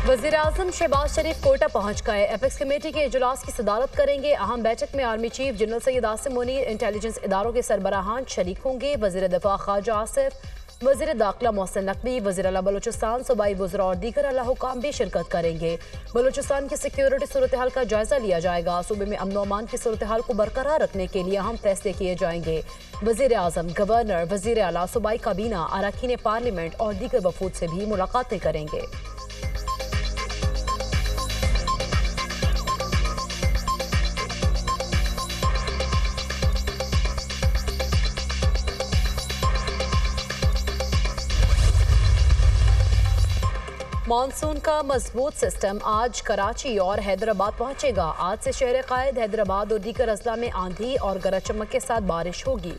वज़ीर आज़म शहबाज शरीफ कोटा पहुंच गए। एपेक्स कमेटी के इजलास की सदारत करेंगे। अहम बैठक में army chief general Syed Asim Munir, intelligence इदारों के सरबराहान शरीक होंगे। वज़ीर दफा ख्वाजा आसिफ, वज़ीर दाखिला मोहसिन नकवी, वज़ीर आला बलूचिस्तान, सूबाई वज़रा और दीगर आला हुकाम भी शिरकत करेंगे। बलूचिस्तान की सिक्योरिटी सूरत हाल का जायजा लिया जाएगा। सूबे में अमन अमान की सूरत हाल को बरकरार रखने के लिए अहम फैसले किए जाएंगे। वज़ीर आज़म, गवर्नर, वज़ीर आला, सूबाई काबीना, अरकान पार्लियामेंट और दीगर वफूद से भी मुलाकातें करेंगे। मानसून का मजबूत सिस्टम आज कराची और हैदराबाद पहुंचेगा। आज से शहर कायद, हैदराबाद और दीगर अजला में आंधी और गरज चमक के साथ बारिश होगी।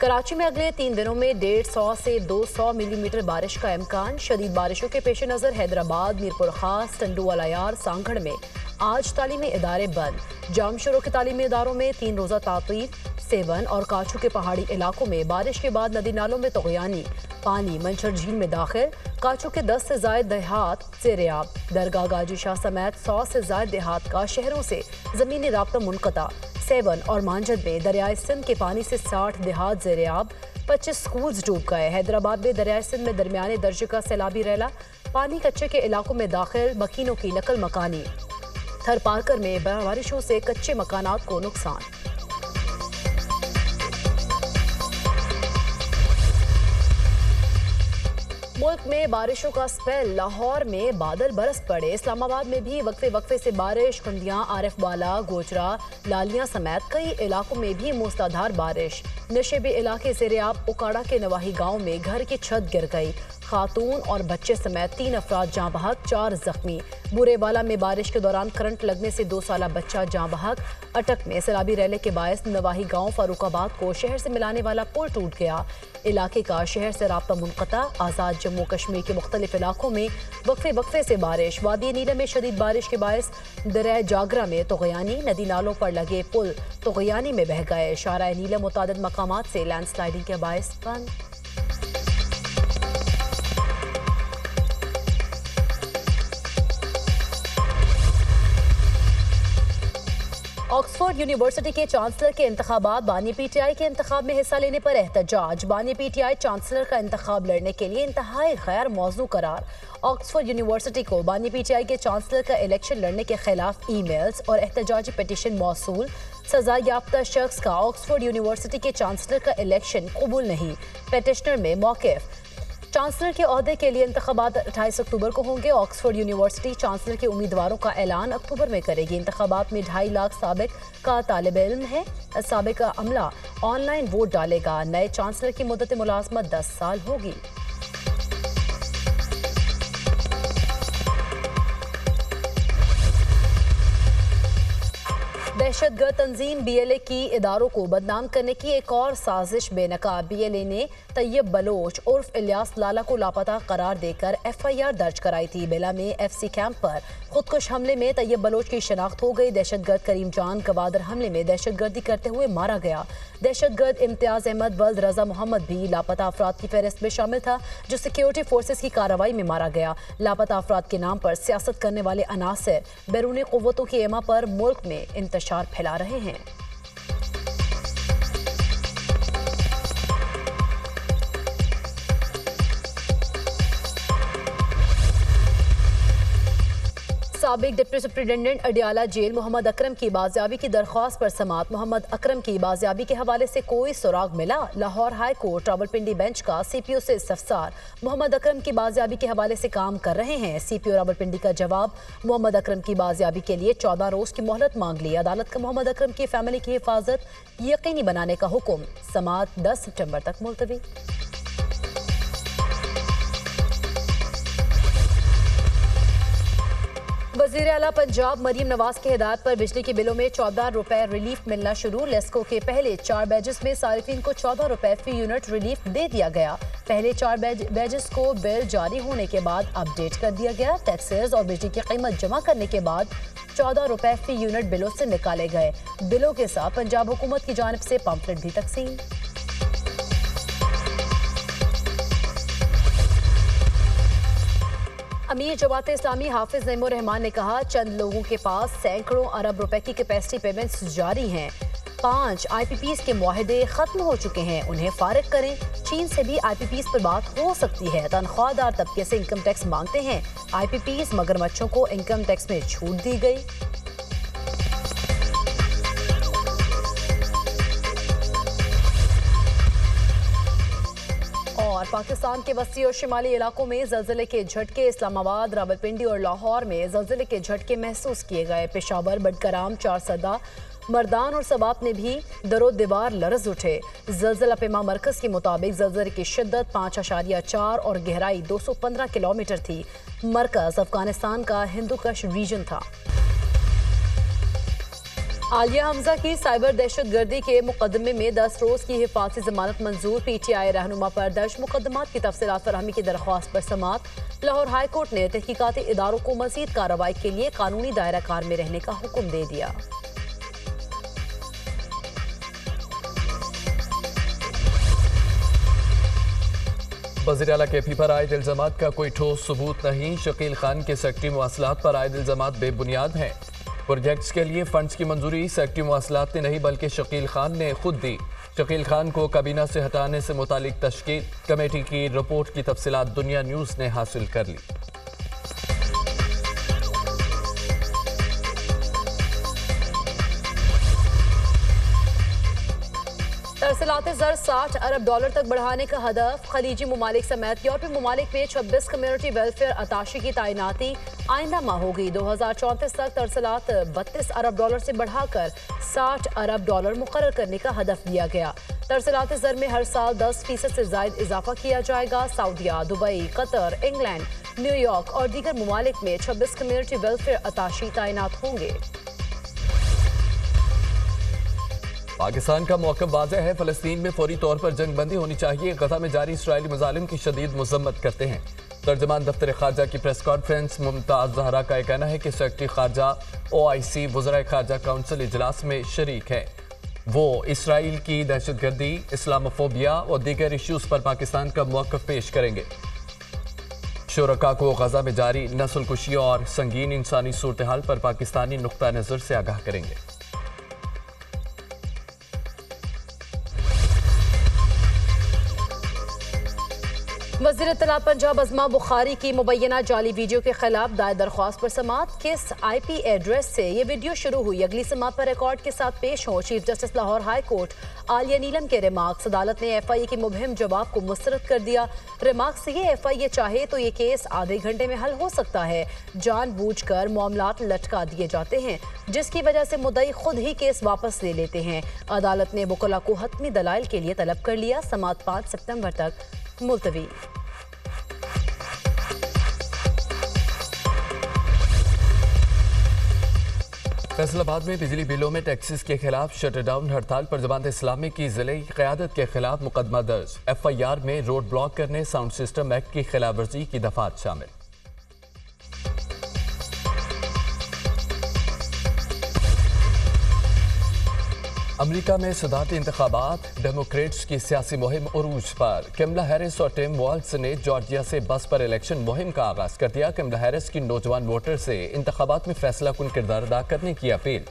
कराची में अगले 3 दिनों में 150 से 200 मिलीमीटर बारिश का इम्कान। शदीद बारिशों के पेश नज़र हैदराबाद, मीरपुर खास, टंडू अलायार, सांगड़ में आज तालीमी इदारे बंद। जाम शुरू के तालीमी इदारों में 3 रोज़ा तातील। सेवन और काचू के पहाड़ी इलाकों में बारिश के बाद नदी नालों में तगयानी, पानी मंचर झील में दाखिल। काचू के 10 से ज़ायद देहात ज़ेर-ए-आब। दरगाह गाजी शाह समेत 100 से ज़ायद देहात का शहरों से ज़मीनी राब्ता मुनक़ता। सेवन और मांझद में दरियाए सिंध के पानी से 60 देहात ज़ेर-ए-आब। 25 स्कूल्स डूब गए। हैदराबाद में दरियाए सिंध में दरमियाने दर्जे का सैलाबी रैला। पानी कच्चे के इलाकों में दाखिल। मकीनों की नकल मकानी। थरपारकर में बारिशों से कच्चे मकानात को नुकसान। मुल्क में बारिशों का स्पेल। लाहौर में बादल बरस पड़े। इस्लामाबाद में भी वक्फे वक्फे से बारिश। खुंडियां, आरिफ वाला, गोजरा, लालियां समेत कई इलाकों में भी मूसलाधार बारिश। नशेबी इलाके ज़ेर-ए-आब। उकाड़ा के नवाही गांव में घर की छत गिर गई। खातून और बच्चे समेत 3 अफराद जाँ बहक, 4 जख्मी। बुरेवाला में बारिश के दौरान करंट लगने से 2 साला बच्चा जाँ बहक। अटक में सैलाबी रैले के बायस नवाही गांव फारूकाबाद को शहर से मिलाने वाला पुल टूट गया। इलाके का शहर से राब्ता मुनक़ता। आज़ाद जम्मू कश्मीर के मुख्तलिफ इलाकों में वक्फे वक्फे से बारिश। वादी नीलम में शदीद बारिश के बायस दरिया जागरा में तगयानी। नदी नालों पर लगे पुल तगयानी में बह गए। शारा नीलम मुतादिद मकामात से लैंडस्लाइडिंग के बायस बंद। ऑक्सफोर्ड यूनिवर्सिटी के चांसलर के इंतखाबात। बानी पीटीआई के इंतखाब में हिस्सा लेने पर एहतजाज। बानी पीटीआई चांसलर का इंतखाब लड़ने के लिए इंतहाई गैर मौजू करार। ऑक्सफोर्ड यूनिवर्सिटी को बानी पीटीआई के चांसलर का इलेक्शन लड़ने के खिलाफ ईमेल्स और एहतजाजी पिटीशन मौसूल। सजा याफ्ता शख्स का ऑक्सफोर्ड यूनिवर्सिटी के चांसलर का इलेक्शन कबूल नहीं। पिटिशनर में मौक़िफ़। चांसलर के ओहदे के लिए इंतखाबात 28 अक्टूबर को होंगे। ऑक्सफोर्ड यूनिवर्सिटी चांसलर के उम्मीदवारों का ऐलान अक्टूबर में करेगी। इंतखाबात में 2.5 लाख साबिक का तालिब इल्म है। साबिक अमला ऑनलाइन वोट डालेगा। नए चांसलर की मुद्दत मुलाजमत 10 साल होगी। दहशतगर्द तंजीम BLA की इदारों को बदनाम करने की एक और साजिश बेनकाब। BLA ने तैयब बलोच उर्फ इलियास लाला को लापता करार देकर FIR दर्ज कराई थी। बेला में FC कैंप पर खुदकुश हमले में तैयब बलोच की शनाख्त हो गई। दहशतगर्द करीम जान गवादर हमले में दहशतगर्दी करते हुए मारा गया। दहशतगर्द इम्तियाज अहमद वल्द रजा मोहम्मद भी लापता अफराद की फहरिस्त में शामिल था, जो सिक्योरिटी फोर्सेस की कार्रवाई में मारा गया। लापता अफराद के नाम पर सियासत करने वाले अनासर बैरूनी क़ुव्वतों की एमा पर मुल्क में इंतशार फैला रहे हैं। साबिक deputy superintendent Adiala jail Mohammad Akram की बाजियाबी की दरख्वास्त पर समात। मोहम्मद अकरम की बाजियाबी के हवाले से कोई सुराग मिला? Lahore high court Rawalpindi bench का CPO से इस्तफसार। मोहम्मद अकरम की बाजियाबी के हवाले से काम कर रहे हैं। CPO रावलपिंडी का जवाब। मोहम्मद अकरम की बाजियाबी के लिए 14 रोज की मोहलत मांग ली। अदालत का मोहम्मद अकरम की फैमिली की हिफाजत यकीनी बनाने का हुक्म। समात 10 सितंबर तक मुलतवी। वज़ीर आला पंजाब मरीम नवाज की हिदायत पर बिजली के बिलों में 14 रुपए रिलीफ मिलना शुरू। लेस्को के पहले 4 बैजेस में सारिफिन को 14 रुपए फी यूनिट रिलीफ दे दिया गया। पहले 4 बैजेस को बिल जारी होने के बाद अपडेट कर दिया गया। टैक्सेस और बिजली की कीमत जमा करने के बाद 14 रुपए फी यूनिट बिलों से निकाले गए। बिलों के साथ पंजाब हुकूमत की जानिब से पम्फलेट भी तकसीम। अमीर जमात इस्लामी हाफिज नईमुर रहमान ने कहा, चंद लोगों के पास सैकड़ों अरब रुपए की कैपेसिटी पेमेंट्स जारी हैं। 5 IPPs के मुआहदे खत्म हो चुके हैं, उन्हें फारिग करें। चीन से भी IPPs पर बात हो सकती है। तनख्वाहदार तबके से इनकम टैक्स मांगते हैं IPPs, मगरमच्छों को इनकम टैक्स में छूट दी गई। और पाकिस्तान के वसी और शिमाली इलाकों में ज़लज़ले के झटके। इस्लामाबाद, रावलपिंडी और लाहौर में ज़लज़ले के झटके महसूस किए गए। पेशावर, बडगराम, चारसदा, मर्दान और सवात में भी दरो दीवार लरज उठे। ज़लज़ला पेमा मरकज़ के मुताबिक ज़लज़ले की शिद्दत 5.4 और गहराई 215 किलोमीटर थी। मरकज़ अफगानिस्तान का हिंदुकश रीजन था। आलिया हमजा की साइबर दहशतगर्दी के मुकदमे में 10 रोज की हिफाजती जमानत मंजूर। PTI रहनुमा पर दर्ज मुकदमात की तफसीलात फराहमी की दरख्वास्त पर समाअत। लाहौर हाई कोर्ट ने तहकीकाती इदारों को मजीद कार्रवाई के लिए कानूनी दायरा कार में रहने का हुक्म दे दिया। वज़ीर आला KP पर आयद इल्जामात का कोई ठोस सबूत नहीं। शकील खान के सेक्रेटरी मवासलात पर आयद इल्जामात बेबुनियाद हैं। प्रोजेक्ट्स के लिए फंड्स की मंजूरी सेक्रेटरी मवासलात ने नहीं बल्कि शकील खान ने खुद दी। शकील खान को काबीना से हटाने से मुतालिक तश्कील कमेटी की रिपोर्ट की तफसीलात दुनिया न्यूज़ ने हासिल कर ली। तरसीलात ज़र 60 अरब डॉलर तक बढ़ाने का हदफ। खलीजी ममालिक समेत यूरोपीय ममालिक में 26 कम्युनिटी वेलफेयर अताशी की तैनाती आइंदा माह होगी। 2034 तक तरसीलात 32 अरब डॉलर से बढ़ाकर 60 अरब डॉलर मुकर्रर करने का हदफ दिया गया। तरसीलात ज़र में हर साल 10% से ज़ायद इजाफा किया जाएगा। सऊदीया, दुबई, कतर, इंग्लैंड, न्यूयॉर्क और दीगर ममालिक में 26 कम्युनिटी वेलफेयर अताशी तैनात होंगे। पाकिस्तान का मौक़िफ़ वाज़ेह है, फ़लस्तीन में फौरी तौर पर जंग बंदी होनी चाहिए। गज़ा में जारी इसराइली मज़ालिम की शदीद मज़म्मत करते हैं। तर्जमान दफ्तर ख़ारजा की प्रेस कॉन्फ्रेंस। मुमताज़ ज़हरा का कहना है कि सेक्रेटरी ख़ारजा OIC वज़राए ख़ारजा काउंसिल इजलास में शरीक है। वो इसराइल की दहशतगर्दी, इस्लामोफोबिया और दीगर इशूज़ पर पाकिस्तान का मौक़िफ़ पेश करेंगे। शुरका को गज़ा में जारी नस्लकुशी और संगीन इंसानी सूरत हाल पर पाकिस्तानी नुक्ता नज़र से आगाह करेंगे। वज़ीर इत्तलात पंजाब अज़मा बुखारी की मुबैना जाली वीडियो के खिलाफ दायर दरख्वास्त पर समाअत। किस IP एड्रेस से ये वीडियो शुरू हुई, अगली समाअत पर रिकॉर्ड के साथ पेश हो। Chief justice Lahore high court Aalia Neelam के रिमार्क्स। अदालत ने FIA के मुबहिम जवाब को मुस्तरद कर दिया। रिमार्क्स ये FIA चाहे तो ये केस आधे घंटे में हल हो सकता है। जानबूझकर मामलात लटका दिए जाते हैं, जिसकी वजह से मुद्दई खुद ही केस वापस ले लेते हैं। अदालत ने वकला को हतमी दलाइल के लिए तलब कर लिया। समाअत 5 सितंबर तक मुलतवी। फैसलाबाद में बिजली बिलों में टैक्सेस के खिलाफ शटडाउन हड़ताल पर जमात इस्लामी की जिले क़यादत के खिलाफ मुकदमा दर्ज। FIR में रोड ब्लॉक करने, साउंड सिस्टम एक्ट की खिलाफवर्जी की दफात शामिल। अमरीका में सदारती इंतखाबात, डेमोक्रेट्स की सियासी मुहिम उरूज पर। कमला हैरिस और टिम वॉल्ट्ज ने जॉर्जिया से बस पर इलेक्शन मुहिम का आगाज कर दिया। कमला हैरिस की नौजवान वोटर से इंतखाबात में फैसला कुन किरदार अदा करने की अपील।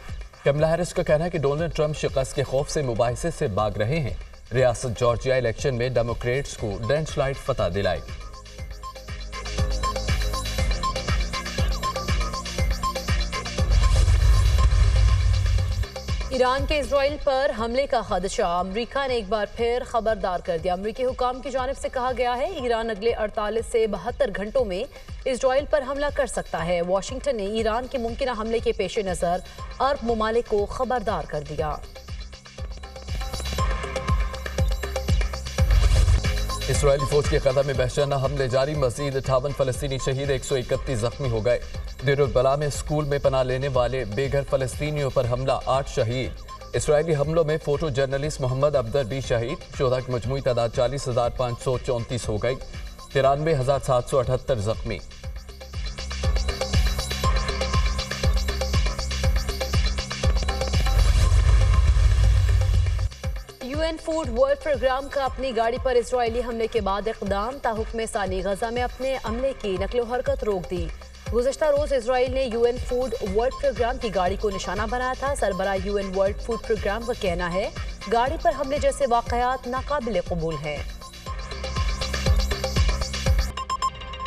कमला हैरिस का कहना है कि डोनाल्ड ट्रंप शिकस्त के खौफ से मुबाहिसे से भाग रहे हैं। रियासत जॉर्जिया इलेक्शन में डेमोक्रेट्स को लैंडस्लाइड फतह दिलाएगी। ईरान के इजराइल पर हमले का खदशा। अमरीका ने एक बार फिर खबरदार कर दिया। अमरीकी हुकाम की जानिब से कहा गया है ईरान अगले 48 से 72 घंटों में इजराइल पर हमला कर सकता है। वाशिंगटन ने ईरान के मुमकिन हमले के पेश नज़र अरब ममालिक को खबरदार कर दिया। इसराइली फौज के कदम में वहशाना हमले जारी। मजीद 58 फलस्तीनी शहीद, 131 जख्मी हो गए। देर बला में स्कूल में पनाह लेने वाले बेघर फलस्तीनियों पर हमला, 8 शहीद। इसराइली हमलों में फोटो जर्नलिस्ट मोहम्मद अब्दर भी शहीद। शोधा की मजमूई तादाद 40,534 हो गई। 93,778 जख्मी। UN फूड वर्ल्ड प्रोग्राम का अपनी गाड़ी पर इजरायली हमले के बाद इक़दाम, ताहुक्म सानी गजा में अपने अमले की नकलो हरकत रोक दी। गुज़श्ता रोज इजराइल ने यूएन फूड वर्ल्ड प्रोग्राम की गाड़ी को निशाना बनाया था। सरबरा यूएन वर्ल्ड फूड प्रोग्राम का कहना है गाड़ी पर हमले जैसे वाक़यात नाकाबिले कबूल हैं।